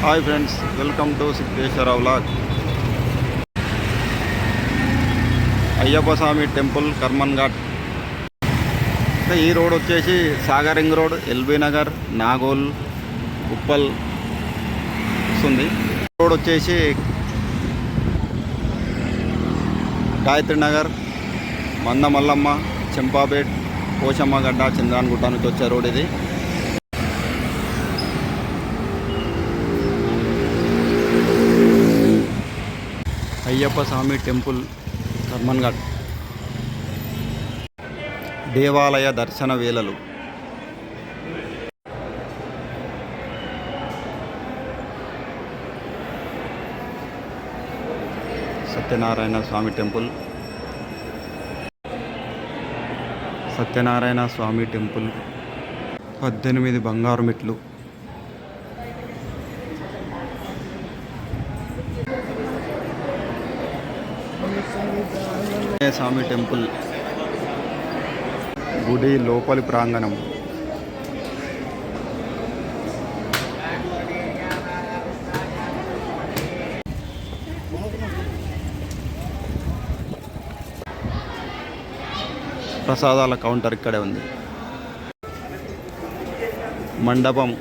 Hi friends, welcome to Siddheshwara vlog. Ayyappa Swamy temple Karmanghat. ఈ road వచ్చేసి Sagar ring road, LB Nagar, Nagole, Uppal వస్తుంది. Road వచ్చేసి గాయత్రి నగర్, మందమల్లమ్మ, చెంపాపేట్, పోచమ్మగడ్డ, చంద్రాన్గుట్ట నుంచి వచ్చే రోడ్ ఇది. అయ్యప్ప స్వామి టెంపుల్ కర్మన్ ఘాట్. దేవాలయ దర్శన వేళలు. సత్యనారాయణ స్వామి టెంపుల్. సత్యనారాయణ స్వామి టెంపుల్ 18 బంగారు మెట్లు. స్వామి టెంపుల్ గుడి లోపలి ప్రాంగణం. ప్రసాదాల కౌంటర్ ఇక్కడే ఉంది. మండపం